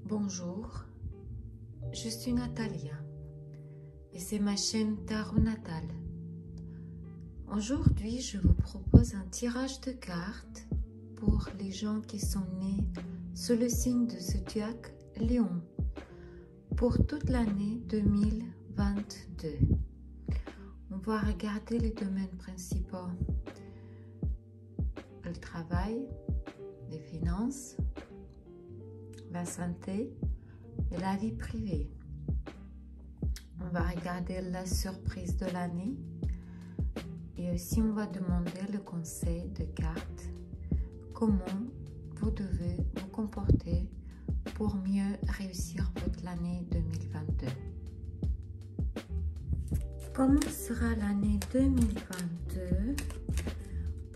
Bonjour, je suis Natalia et c'est ma chaîne Tarot Natal. Aujourd'hui, je vous propose un tirage de cartes pour les gens qui sont nés sous le signe de zodiaque Lion pour toute l'année 2022. On va regarder les domaines principaux: le travail, les finances, la santé et la vie privée. On va regarder la surprise de l'année et aussi on va demander le conseil de cartes, comment vous devez vous comporter pour mieux réussir votre année 2022. Comment sera l'année 2022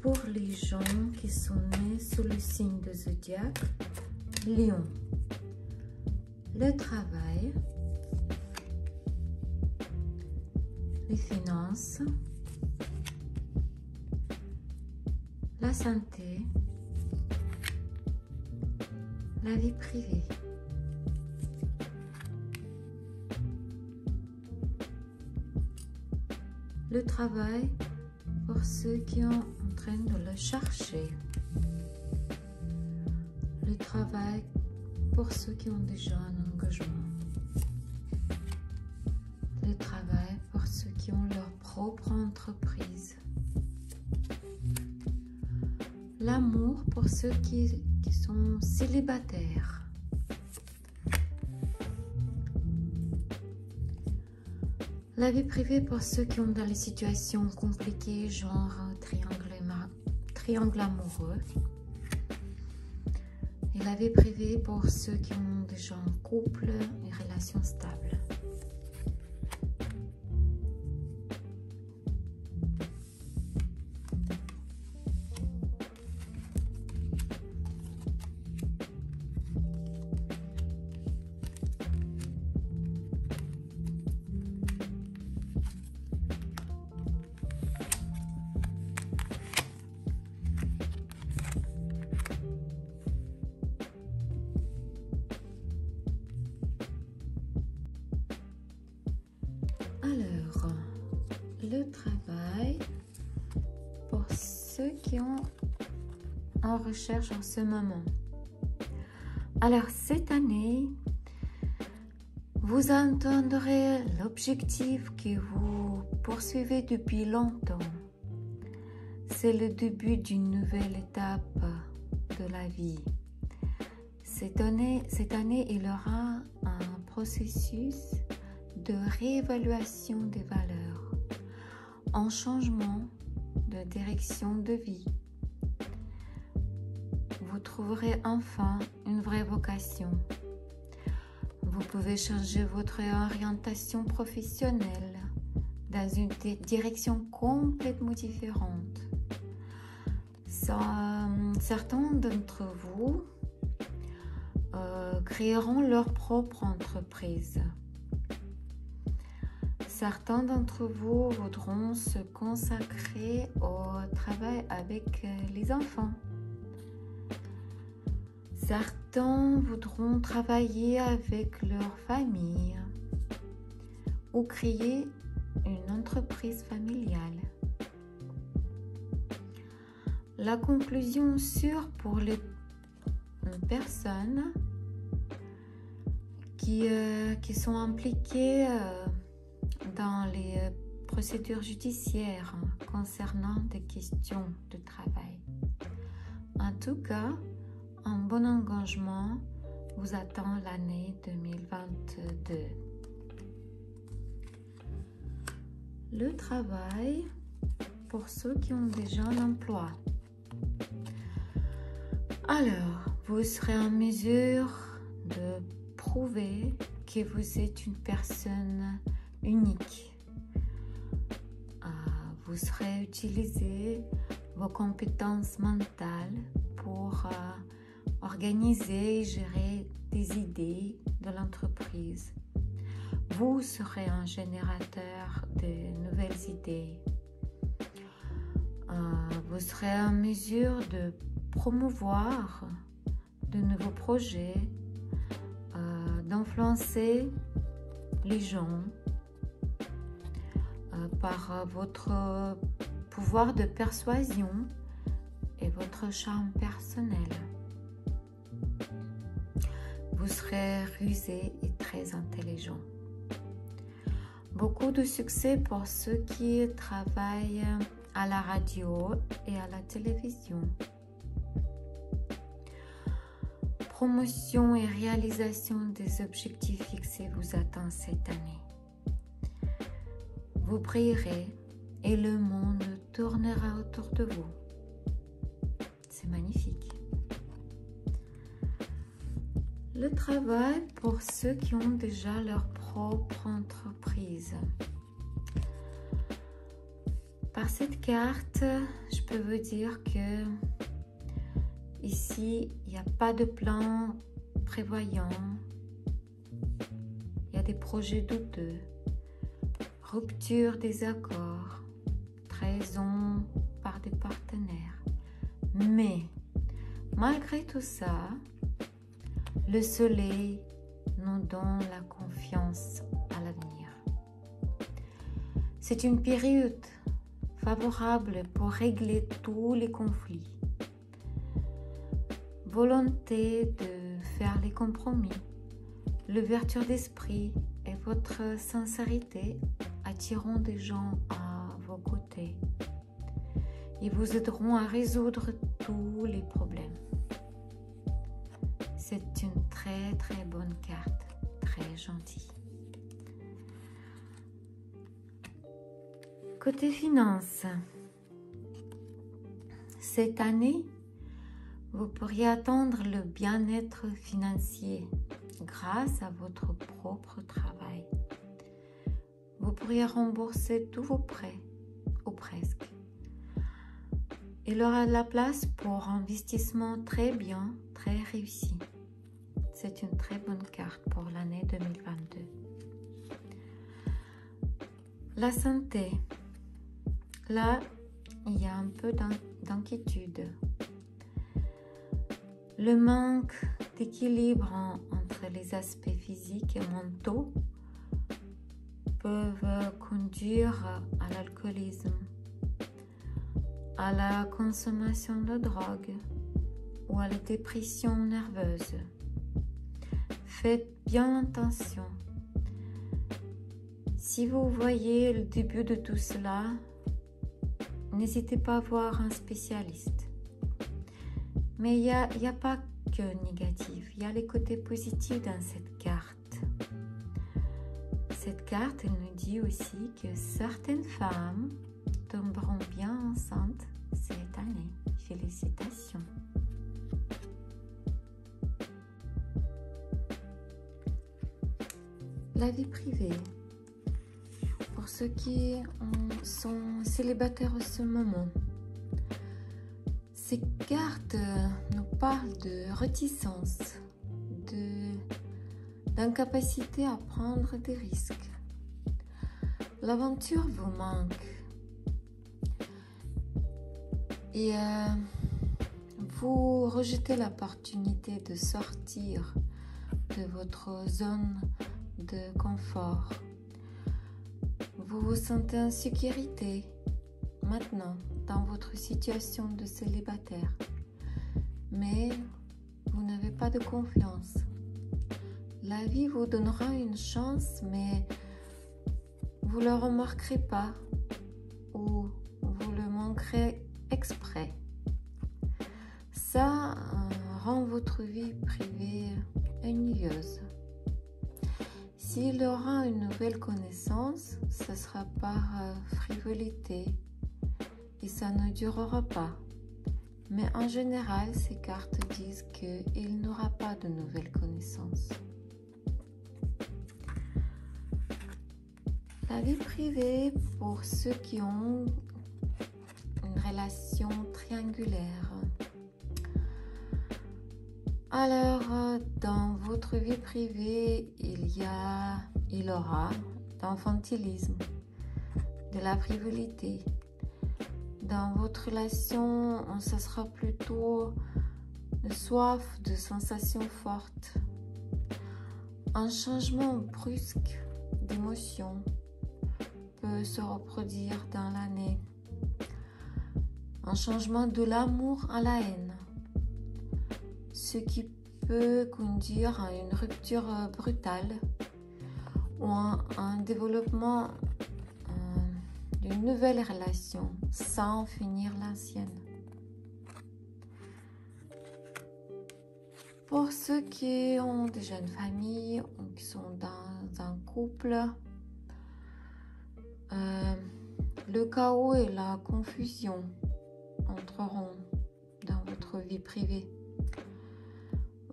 pour les gens qui sont nés sous le signe de zodiaque Lion? Le travail, les finances, la santé, la vie privée. Le travail pour ceux qui sont en train de le chercher. Le travail pour ceux qui ont déjà un engagement. Le travail pour ceux qui ont leur propre entreprise. L'amour pour ceux qui sont célibataires. La vie privée pour ceux qui ont dans les situations compliquées, genre triangle amoureux. Et la vie privée pour ceux qui ont déjà un couple et relations stables. Alors, le travail pour ceux qui ont en recherche en ce moment. Alors, cette année, vous entendrez l'objectif que vous poursuivez depuis longtemps. C'est le début d'une nouvelle étape de la vie. Cette année, il y aura un processus de réévaluation des valeurs, en changement de direction de vie. Vous trouverez enfin une vraie vocation. Vous pouvez changer votre orientation professionnelle dans une direction complètement différente. Certains d'entre vous créeront leur propre entreprise. Certains d'entre vous voudront se consacrer au travail avec les enfants. Certains voudront travailler avec leur famille ou créer une entreprise familiale. La conclusion sûre pour les personnes qui sont impliquées dans les procédures judiciaires concernant des questions de travail. En tout cas, un bon engagement vous attend l'année 2022. Le travail pour ceux qui ont déjà un emploi. Alors, vous serez en mesure de prouver que vous êtes une personne unique. Vous serez utiliser vos compétences mentales pour organiser et gérer des idées de l'entreprise. Vous serez un générateur de nouvelles idées. Vous serez en mesure de promouvoir de nouveaux projets, d'influencer les gens par votre pouvoir de persuasion et votre charme personnel. Vous serez rusé et très intelligent. Beaucoup de succès pour ceux qui travaillent à la radio et à la télévision. Promotion et réalisation des objectifs fixés vous attend cette année. Vous brillerez et le monde tournera autour de vous. C'est magnifique. Le travail pour ceux qui ont déjà leur propre entreprise. Par cette carte, je peux vous dire que ici, il n'y a pas de plan prévoyant. Il y a des projets douteux, rupture des accords, trahison par des partenaires. Mais malgré tout ça, le soleil nous donne la confiance à l'avenir. C'est une période favorable pour régler tous les conflits. Volonté de faire les compromis, l'ouverture d'esprit et votre sincérité attireront des gens à vos côtés. Ils vous aideront à résoudre tous les problèmes. C'est une très très bonne carte, très gentille. Côté finances, cette année, vous pourriez attendre le bien-être financier grâce à votre propre travail. Vous pourriez rembourser tous vos prêts, ou presque. Il aura de la place pour investissement très bien, très réussi. C'est une très bonne carte pour l'année 2022. La santé. Là, il y a un peu d'inquiétude. Le manque d'équilibre entre les aspects physiques et mentaux peuvent conduire à l'alcoolisme, à la consommation de drogue ou à la dépression nerveuse. Faites bien attention. Si vous voyez le début de tout cela, n'hésitez pas à voir un spécialiste. Mais il n'y a pas que négatif, il y a les côtés positifs dans cette carte. Cette carte, elle nous dit aussi que certaines femmes tomberont bien enceintes cette année. Félicitations. La vie privée. Pour ceux qui sont célibataires en ce moment, ces cartes nous parlent de réticence, d'incapacité à prendre des risques. L'aventure vous manque et vous rejetez l'opportunité de sortir de votre zone de confort. Vous vous sentez en sécurité maintenant dans votre situation de célibataire, mais vous n'avez pas de confiance. La vie vous donnera une chance, mais vous ne le remarquerez pas ou vous le manquerez exprès. Ça rend votre vie privée ennuyeuse. S'il aura une nouvelle connaissance, ce sera par frivolité et ça ne durera pas. Mais en général, ces cartes disent qu'il n'aura pas de nouvelles connaissances. La vie privée pour ceux qui ont une relation triangulaire. Alors, dans votre vie privée, il aura d'infantilisme, de la frivolité. Dans votre relation, ce sera plutôt une soif de sensations fortes. Un changement brusque d'émotion peut se reproduire dans l'année. Un changement de l'amour à la haine, ce qui peut conduire à une rupture brutale ou à un développement d'une nouvelle relation sans finir l'ancienne. Pour ceux qui ont déjà une famille ou qui sont dans un couple, le chaos et la confusion entreront dans votre vie privée.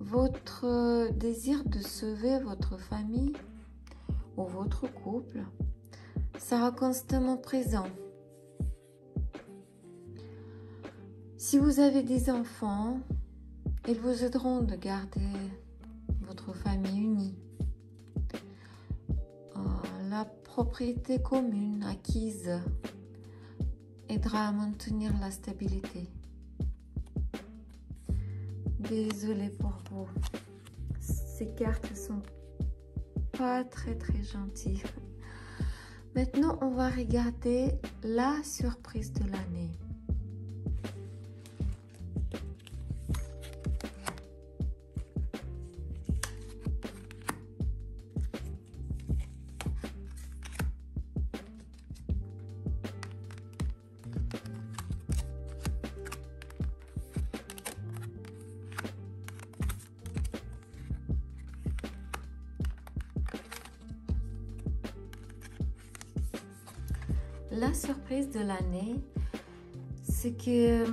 Votre désir de sauver votre famille ou votre couple sera constamment présent. Si vous avez des enfants, ils vous aideront de garder votre famille unie. La propriété commune acquise aidera à maintenir la stabilité. Désolée pour vous, ces cartes sont pas très gentilles. Maintenant, on va regarder la surprise de l'année. La surprise de l'année, c'est que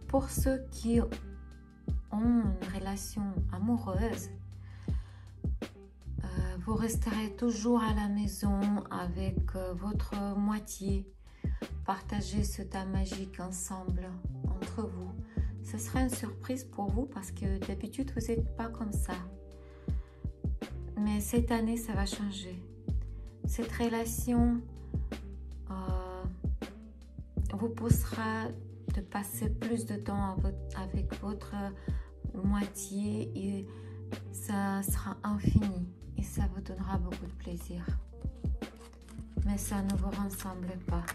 pour ceux qui ont une relation amoureuse, vous resterez toujours à la maison avec votre moitié, partagez ce temps magique ensemble entre vous. Ce sera une surprise pour vous parce que d'habitude vous n'êtes pas comme ça. Mais cette année, ça va changer. Cette relation vous poussera de passer plus de temps avec votre moitié et ça sera infini et ça vous donnera beaucoup de plaisir. Mais ça ne vous ressemble pas.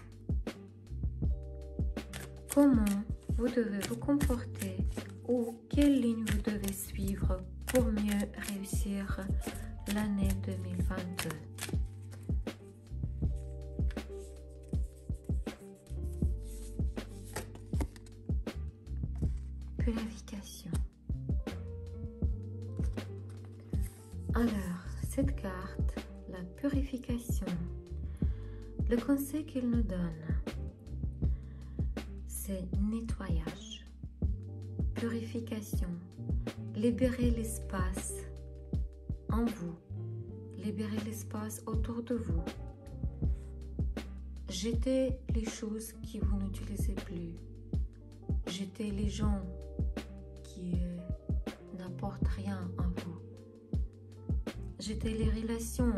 Comment vous devez vous comporter ou quelle ligne vous devez suivre pour mieux réussir l'année 2022? Purification. Alors, cette carte, la purification, le conseil qu'il nous donne, c'est nettoyage, purification, libérer l'espace en vous, libérer l'espace autour de vous, jetez les choses que vous n'utilisez plus, jetez les gens qui n'apportent rien à vous. Jetez les relations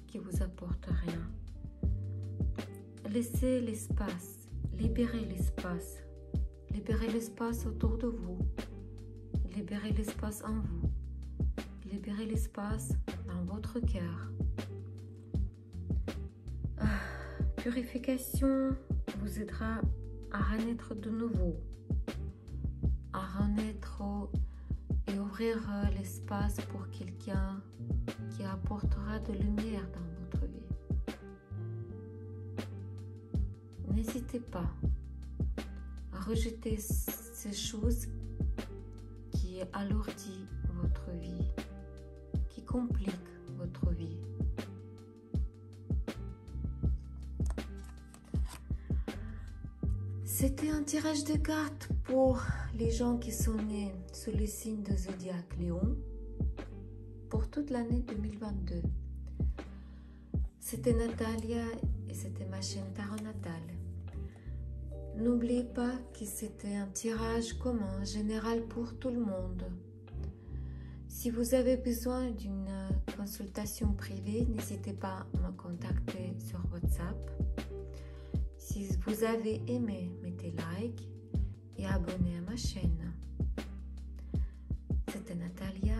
qui vous apportent rien. Laissez l'espace, libérez l'espace autour de vous, libérez l'espace en vous, libérez l'espace dans votre cœur. Purification vous aidera à renaître de nouveau, à renaître et ouvrir l'espace pour quelqu'un qui apportera de lumière dans votre vie. N'hésitez pas à rejeter ces choses qui alourdissent votre vie, qui compliquent votre vie. C'était un tirage de cartes pour les gens qui sont nés sous le signe de Zodiac Lion pour toute l'année 2022. C'était Natalia et c'était ma chaîne Tarot Natal. N'oubliez pas que c'était un tirage commun, général pour tout le monde. Si vous avez besoin d'une consultation privée, n'hésitez pas à me contacter sur WhatsApp. Si vous avez aimé, mettez like et abonnez à ma chaîne. C'était Natalia.